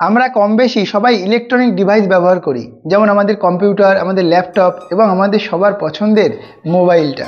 আমরা কম বেশি সবাই ইলেকট্রনিক ডিভাইস ব্যবহার করি, যেমন আমাদের কম্পিউটার, আমাদের ল্যাপটপ এবং আমাদের সবার পছন্দের মোবাইলটা।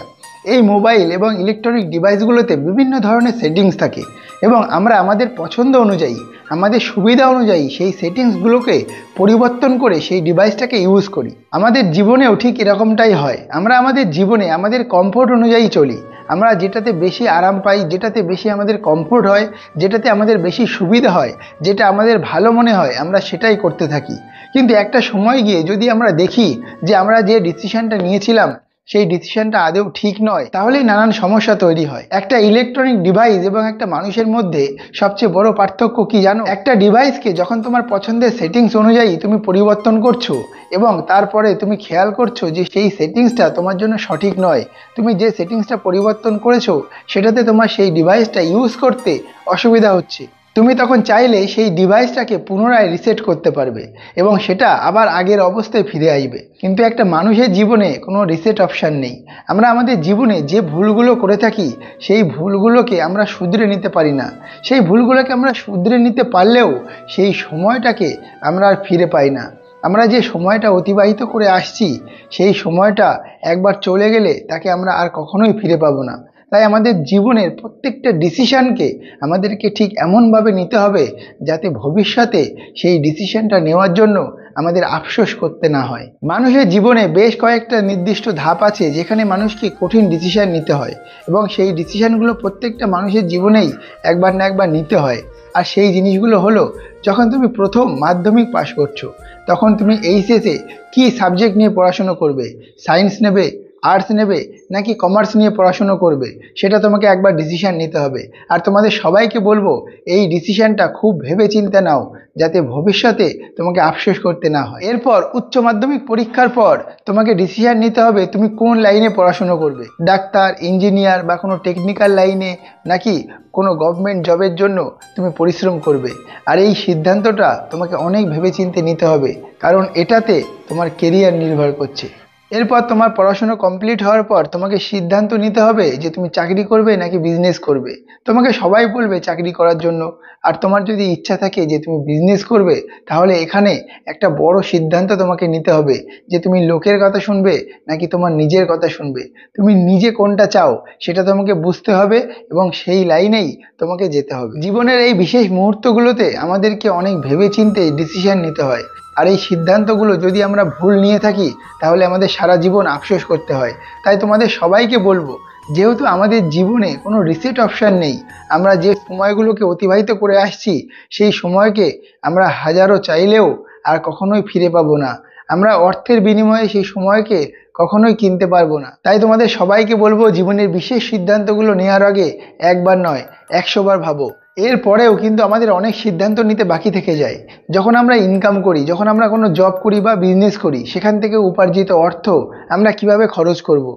এই মোবাইল এবং ইলেকট্রনিক ডিভাইসগুলোতে বিভিন্ন ধরনের সেটিংস থাকে এবং আমরা আমাদের পছন্দ অনুযায়ী, আমাদের সুবিধা অনুযায়ী সেই সেটিংসগুলোকে পরিবর্তন করে সেই ডিভাইসটাকে ইউজ করি। আমাদের জীবনেও ঠিক এরকমটাই হয়। আমরা আমাদের জীবনে আমাদের কমফোর্ট অনুযায়ী চলি। আমরা যেটাতে বেশি আরাম পাই, যেটাতে বেশি আমাদের কমফোর্ট হয়, যেটাতে আমাদের বেশি সুবিধা হয়, যেটা আমাদের ভালো মনে হয়, আমরা সেটাই করতে থাকি। কিন্তু একটা সময় গিয়ে যদি আমরা দেখি যে আমরা যে ডিসিশনটা নিয়েছিলাম সেই ডিসিশনটা আদৌ ঠিক নয়, তাহলেই নানান সমস্যা তৈরি হয়। একটা ইলেকট্রনিক ডিভাইস এবং একটা মানুষের মধ্যে সবচেয়ে বড় পার্থক্য কি জানো? একটা ডিভাইসকে যখন তোমার পছন্দের সেটিংস অনুযায়ী তুমি পরিবর্তন করছো এবং তারপরে তুমি খেয়াল করছো যে সেই সেটিংসটা তোমার জন্য সঠিক নয়, তুমি যে সেটিংসটা পরিবর্তন করেছো সেটাতে তোমার সেই ডিভাইসটা ইউজ করতে অসুবিধা হচ্ছে, তুমি তখন চাইলে সেই ডিভাইসটাকে পুনরায় রিসেট করতে পারবে এবং সেটা আবার আগের অবস্থায় ফিরে আসবে। কিন্তু একটা মানুষের জীবনে কোনো রিসেট অপশান নেই। আমরা আমাদের জীবনে যে ভুলগুলো করে থাকি সেই ভুলগুলোকে আমরা শুধরে নিতে পারি না। সেই ভুলগুলোকে আমরা শুধরে নিতে পারলেও সেই সময়টাকে আমরা আর ফিরে পাই না। আমরা যে সময়টা অতিবাহিত করে আসছি সেই সময়টা একবার চলে গেলে তাকে আমরা আর কখনোই ফিরে পাবো না। তাই আমাদের জীবনের প্রত্যেকটা ডিসিশনকে আমাদেরকে ঠিক এমনভাবে নিতে হবে যাতে ভবিষ্যতে সেই ডিসিশনটা নেওয়ার জন্য আমাদের আফসোস করতে না হয়। মানুষের জীবনে বেশ কয়েকটা নির্দিষ্ট ধাপ আছে যেখানে মানুষকে কঠিন ডিসিশন নিতে হয় এবং সেই ডিসিশনগুলো প্রত্যেকটা মানুষের জীবনেই একবার না একবার নিতে হয়। আর সেই জিনিসগুলো হলো, যখন তুমি প্রথম মাধ্যমিক পাশ করছো তখন তুমি এইচএসে কী সাবজেক্ট নিয়ে পড়াশুনো করবে, সায়েন্স নেবে, আর্টস নেবে নাকি কমার্স নিয়ে পড়াশুনো করবে, সেটা তোমাকে একবার ডিসিশন নিতে হবে। আর তোমাদের সবাইকে বলবো এই ডিসিশনটা খুব ভেবে চিন্তে নাও যাতে ভবিষ্যতে তোমাকে আফসোস করতে না হয়। এরপর উচ্চ মাধ্যমিক পরীক্ষার পর তোমাকে ডিসিশন নিতে হবে তুমি কোন লাইনে পড়াশুনো করবে, ডাক্তার, ইঞ্জিনিয়ার বা কোনো টেকনিক্যাল লাইনে, নাকি কোনো গভর্নমেন্ট জবের জন্য তুমি পরিশ্রম করবে। আর এই সিদ্ধান্তটা তোমাকে অনেক ভেবেচিন্তে নিতে হবে, কারণ এটাতে তোমার কেরিয়ার নির্ভর করছে। এরপর তোমার পড়াশোনা কমপ্লিট হওয়ার পর তোমাকে সিদ্ধান্ত নিতে হবে যে তুমি চাকরি করবে নাকি বিজনেস করবে। তোমাকে সবাই বলবে চাকরি করার জন্য, আর তোমার যদি ইচ্ছা থাকে যে তুমি বিজনেস করবে, তাহলে এখানে একটা বড় সিদ্ধান্ত তোমাকে নিতে হবে যে তুমি লোকের কথা শুনবে নাকি তোমার নিজের কথা শুনবে। তুমি নিজে কোনটা চাও সেটা তোমাকে বুঝতে হবে এবং সেই লাইনেই তোমাকে যেতে হবে। জীবনের এই বিশেষ মুহূর্তগুলোতে আমাদেরকে অনেক ভেবেচিন্তে ডিসিশন নিতে হয়। আর এই সিদ্ধান্তগুলো যদি আমরা ভুল নিয়ে থাকি তাহলে আমাদের সারা জীবন আফসোস করতে হয়। তাই তোমাদের সবাইকে বলবো, যেহেতু আমাদের জীবনে কোনো রিসেট অপশান নেই, আমরা যে সময়গুলোকে অতিবাহিত করে আসছি সেই সময়কে আমরা হাজারো চাইলেও আর কখনোই ফিরে পাবো না। আমরা অর্থের বিনিময়ে সেই সময়কে কখনোই কিনতে পারবো না। তাই তোমাদের সবাইকে বলবো, জীবনের বিশেষ সিদ্ধান্তগুলো নেওয়ার আগে একবার নয় 100 বার ভাবো। এরপরেও কিন্তু আমাদের অনেক সিদ্ধান্ত নিতে বাকি থেকে যায়। যখন আমরা ইনকাম করি, যখন আমরা কোনো জব করি বা বিজনেস করি, সেখান থেকে উপার্জিত অর্থ আমরা কিভাবে খরচ করব।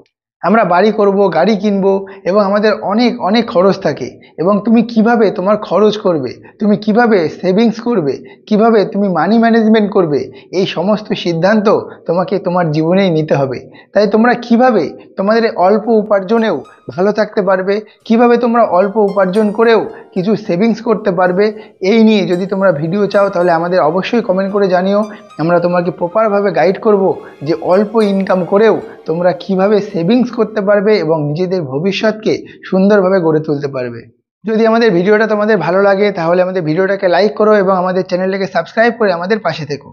আমরা বাড়ি করব, গাড়ি কিনবো এবং আমাদের অনেক অনেক খরচ থাকে। এবং তুমি কিভাবে তোমার খরচ করবে, তুমি কিভাবে সেভিংস করবে, কিভাবে তুমি মানি ম্যানেজমেন্ট করবে, এই সমস্ত সিদ্ধান্ত তোমাকে তোমার জীবনেই নিতে হবে। তাই তোমরা কিভাবে তোমাদের অল্প উপার্জনেও ভালো থাকতে পারবে, কিভাবে তোমরা অল্প উপার্জন করেও কিছু সেভিংস করতে পারবে, এই নিয়ে যদি তোমরা ভিডিও চাও তাহলে আমাদের অবশ্যই কমেন্ট করে জানিও। আমরা তোমাকে প্রপারভাবে গাইড করব যে অল্প ইনকাম করেও তোমরা কিভাবে সেভিংস করতে পারবে এবং নিজেদের ভবিষ্যৎকে সুন্দরভাবে গড়ে তুলতে পারবে। যদি আমাদের ভিডিওটা তোমাদের ভালো লাগে তাহলে আমাদের ভিডিওটাকে লাইক করো এবং আমাদের চ্যানেলটাকে সাবস্ক্রাইব করে আমাদের পাশে থেকো।